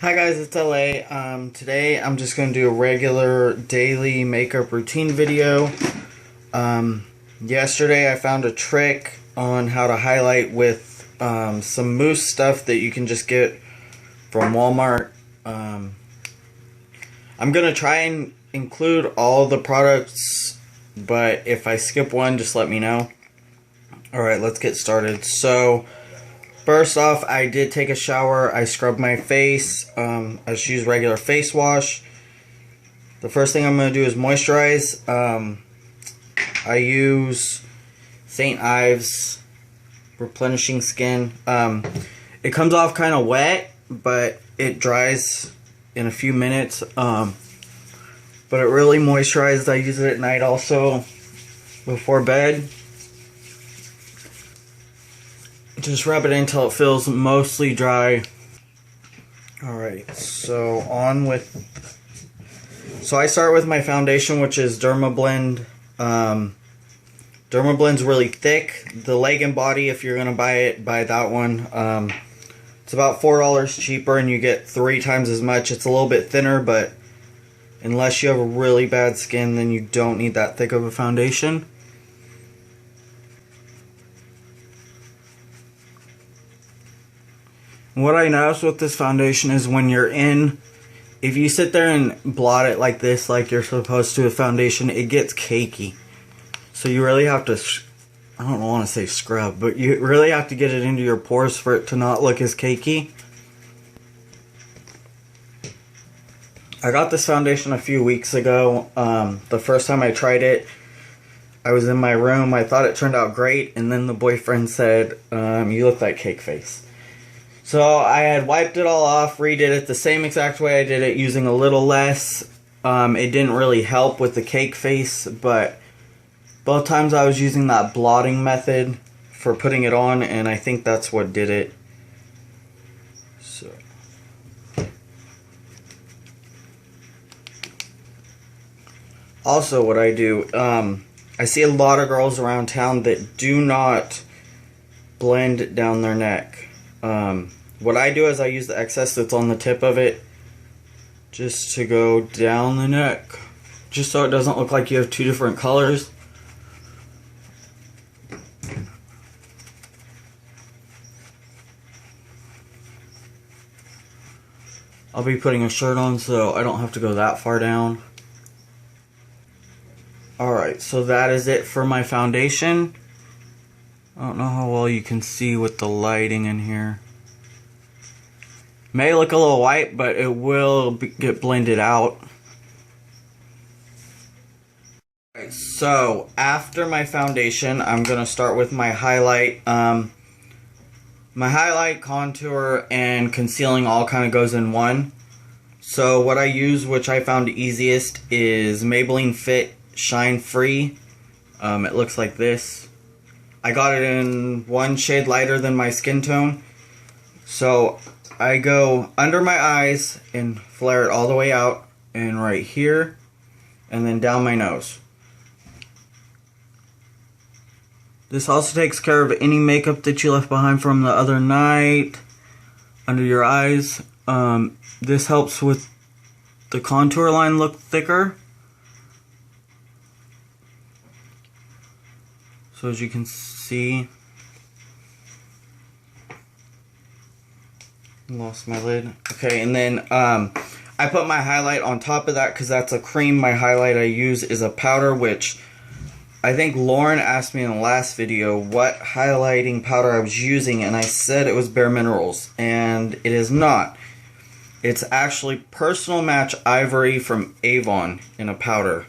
Hi guys, it's LA. Today I'm just going to do a regular daily makeup routine video. Yesterday I found a trick on how to highlight with some mousse stuff that you can just get from Walmart. I'm going to try and include all the products, but if I skip one, just let me know. Alright, let's get started. So, first off, I did take a shower. I scrubbed my face. I just used regular face wash. The first thing I'm going to do is moisturize. I use St. Ives Replenishing Skin. It comes off kind of wet, but it dries in a few minutes. But it really moisturizes. I use it at night also before bed. Just rub it in until it feels mostly dry. Alright, so I start with my foundation, which is Dermablend. Dermablend's really thick. The leg and body, if you're going to buy it, buy that one. It's about $4 cheaper and you get 3 times as much. It's a little bit thinner, but unless you have a really bad skin, then you don't need that thick of a foundation. What I noticed with this foundation is when you're if you sit there and blot it like this, like you're supposed to with foundation, it gets cakey. So you really have to, I don't want to say scrub, but you really have to get it into your pores for it to not look as cakey. I got this foundation a few weeks ago. The first time I tried it, I was in my room. I thought it turned out great, and then the boyfriend said, you look like cake face. So I had wiped it all off, redid it the same exact way I did it, using a little less. It didn't really help with the cake face, but both times I was using that blotting method for putting it on, and I think that's what did it. So, also what I do, I see a lot of girls around town that do not blend down their neck. What I do is I use the excess that's on the tip of it just to go down the neck, just so it doesn't look like you have 2 different colors. I'll be putting a shirt on so I don't have to go that far down. Alright, so that is it for my foundation. I don't know how well you can see with the lighting in here. May look a little white, but it will get blended out. Right, so after my foundation, I'm going to start with my highlight. My highlight, contour, and concealing all kind of goes in one. So what I use, which I found easiest, is Maybelline Fit Shine Free. It looks like this. I got it in 1 shade lighter than my skin tone. So I go under my eyes and flare it all the way out, and right here, and then down my nose. This also takes care of any makeup that you left behind from the other night under your eyes. This helps with the contour line look thicker. So as you can see, lost my lid. Okay, and then I put my highlight on top of that because that's a cream. My highlight I use is a powder, which I think Lauren asked me in the last video what highlighting powder I was using, and I said it was Bare Minerals, and it is not. It's actually Personal Match Ivory from Avon in a powder.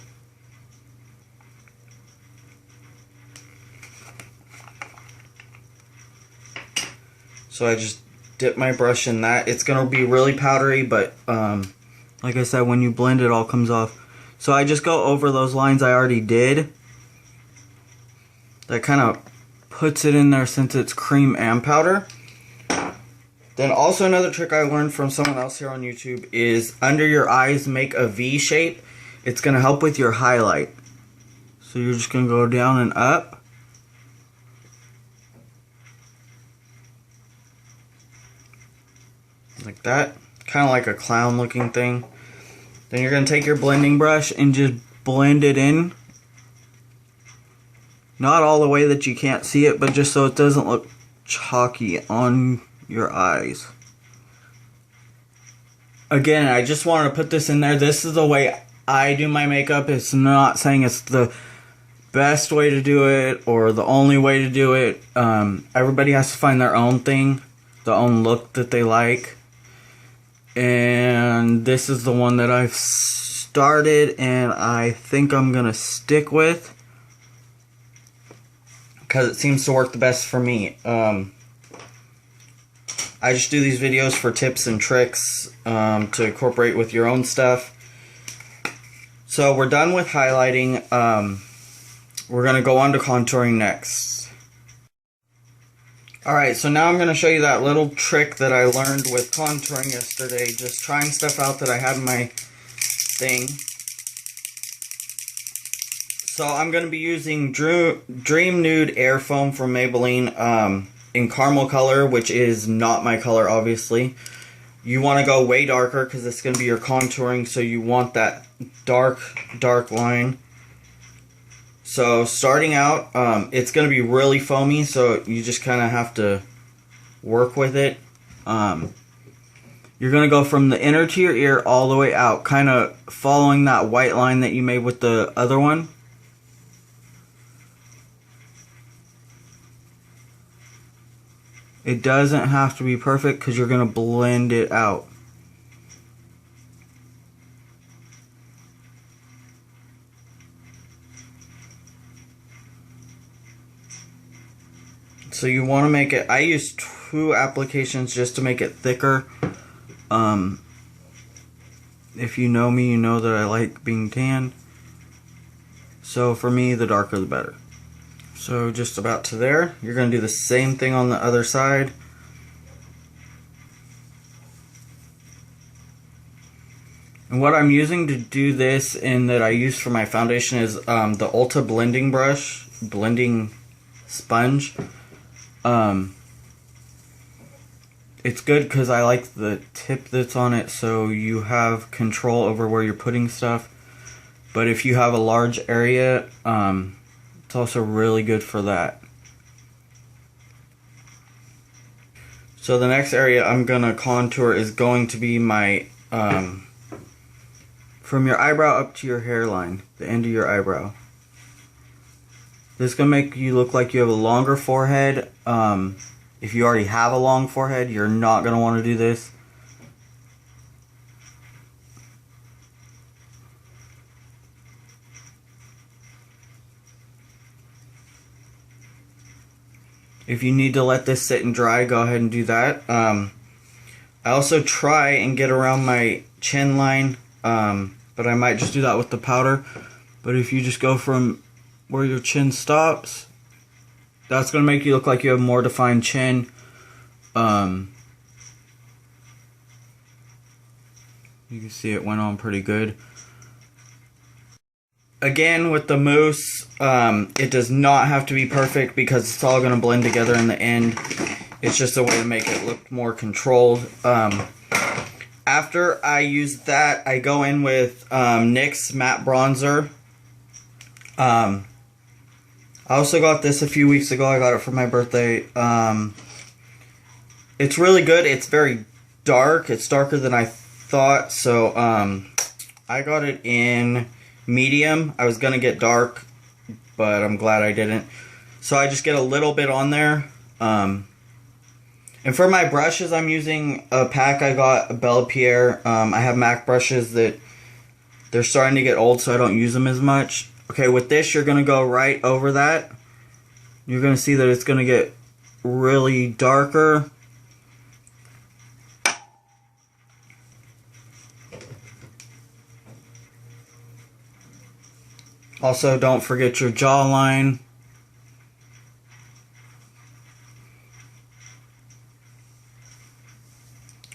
So I just dip my brush in that. It's going to be really powdery, but like I said, when you blend it all comes off. So I just go over those lines I already did. That kind of puts it in there since it's cream and powder. Then also another trick I learned from someone else here on YouTube is under your eyes make a V shape. It's going to help with your highlight. So you're just going to go down and up. like that. kind of like a clown looking thing. Then you're going to take your blending brush and just blend it in. Not all the way that you can't see it, but just so it doesn't look chalky on your eyes. Again, I just wanted to put this in there. This is the way I do my makeup. It's not saying it's the best way to do it or the only way to do it. Everybody has to find their own thing, the own look that they like. And this is the one that I've started and I think I'm gonna stick with because it seems to work the best for me. I just do these videos for tips and tricks to incorporate with your own stuff. So we're done with highlighting. We're going to go on to contouring next. Alright, so now I'm going to show you that little trick that I learned with contouring yesterday. Just trying stuff out that I had in my thing. So I'm going to be using Dream Nude Air Foam from Maybelline in caramel color, which is not my color, obviously. You want to go way darker because it's going to be your contouring, so you want that dark line. So starting out, it's going to be really foamy, so you just kind of have to work with it. You're going to go from the inner to your ear all the way out, kind of following that white line that you made with the other one. It doesn't have to be perfect because you're going to blend it out. So you want to make it, I use 2 applications just to make it thicker. If you know me, you know that I like being tan. So for me, the darker the better. So just about to there. You're going to do the same thing on the other side. And what I'm using to do this and that I use for my foundation is the Ulta blending sponge. It's good because I like the tip that's on it, so you have control over where you're putting stuff. But if you have a large area, it's also really good for that. So the next area I'm going to contour is going to be my, from your eyebrow up to your hairline, the end of your eyebrow. This is going to make you look like you have a longer forehead. If you already have a long forehead, you're not going to want to do this. If you need to let this sit and dry, go ahead and do that. I also try and get around my chin line, but I might just do that with the powder. But if you just go from where your chin stops, that's going to make you look like you have a more defined chin. You can see it went on pretty good. Again, with the mousse, it does not have to be perfect because it's all going to blend together in the end. It's just a way to make it look more controlled. After I use that, I go in with NYX Matte Bronzer. I also got this a few weeks ago. I got it for my birthday. It's really good. It's very dark. It's darker than I thought. So I got it in medium. I was going to get dark, but I'm glad I didn't. So I just get a little bit on there. And for my brushes, I'm using a pack I got, a Bella Pierre. I have MAC brushes that they're starting to get old, so I don't use them as much. Okay, with this, you're going to go right over that. You're going to see that it's going to get really darker. Also, don't forget your jawline.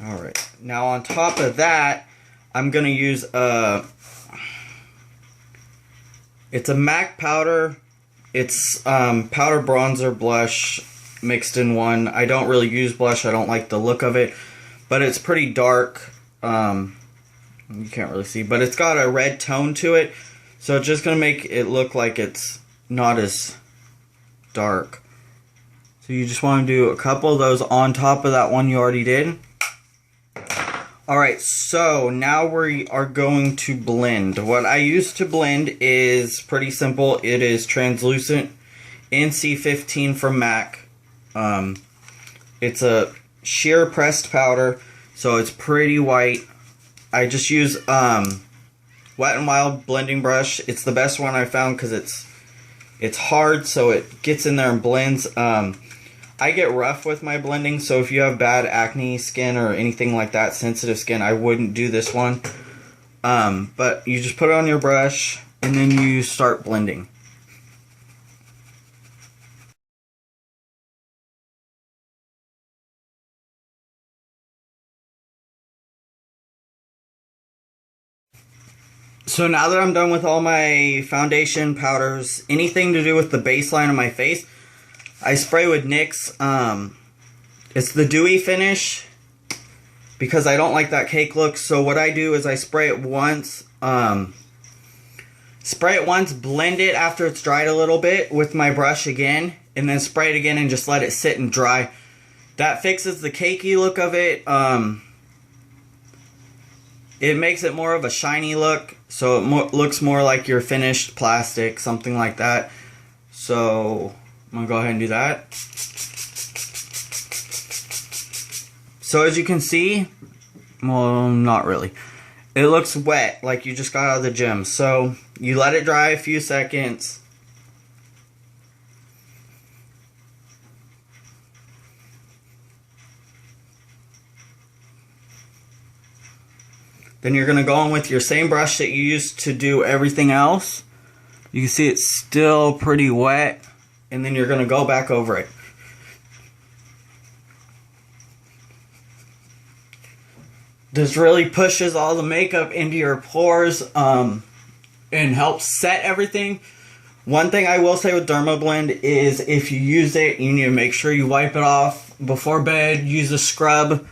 Alright, now on top of that, I'm going to use it's a MAC powder. It's powder bronzer blush mixed in one. I don't really use blush. I don't like the look of it. But it's pretty dark. You can't really see, but it's got a red tone to it, so it's just gonna make it look like it's not as dark. So you just want to do a couple of those on top of that one you already did. Alright, so now we are going to blend. What I use to blend is pretty simple. It is translucent NC15 from MAC. It's a sheer pressed powder, so it's pretty white. I just use Wet n Wild blending brush. It's the best one I found because it's hard, so it gets in there and blends. I get rough with my blending, so if you have bad acne skin or anything like that, sensitive skin, I wouldn't do this one. But you just put it on your brush, and then you start blending. So now that I'm done with all my foundation, powders, anything to do with the baseline of my face, I spray with NYX. It's the dewy finish because I don't like that cake look. So what I do is I spray it once, blend it after it's dried a little bit with my brush again, and then spray it again and just let it sit and dry. That fixes the cakey look of it. It makes it more of a shiny look, so it looks more like your finished plastic, something like that. So I'm going to go ahead and do that. So as you can see, well, not really. It looks wet, like you just got out of the gym. So you let it dry a few seconds. Then you're going to go in with your same brush that you used to do everything else. You can see it's still pretty wet. And then you're going to go back over it. This really pushes all the makeup into your pores and helps set everything. One thing I will say with Dermablend is if you use it, you need to make sure you wipe it off before bed. Use a scrub.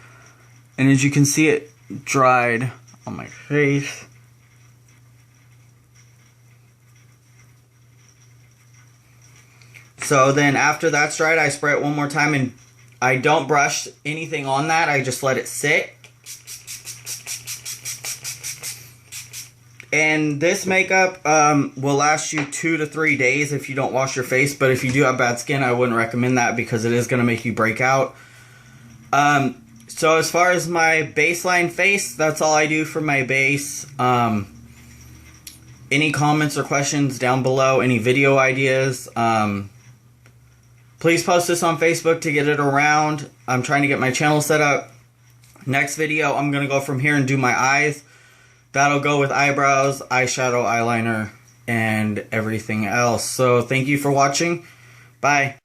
And as you can see, it dried on my face. So then after that's dried, I spray it one more time, and I don't brush anything on that. I just let it sit. And this makeup will last you 2 to 3 days if you don't wash your face. But if you do have bad skin, I wouldn't recommend that because it is going to make you break out. So as far as my baseline face, that's all I do for my base. Any comments or questions down below, any video ideas, please post this on Facebook to get it around. I'm trying to get my channel set up. Next video, I'm going to go from here and do my eyes. That'll go with eyebrows, eyeshadow, eyeliner, and everything else. So thank you for watching. Bye.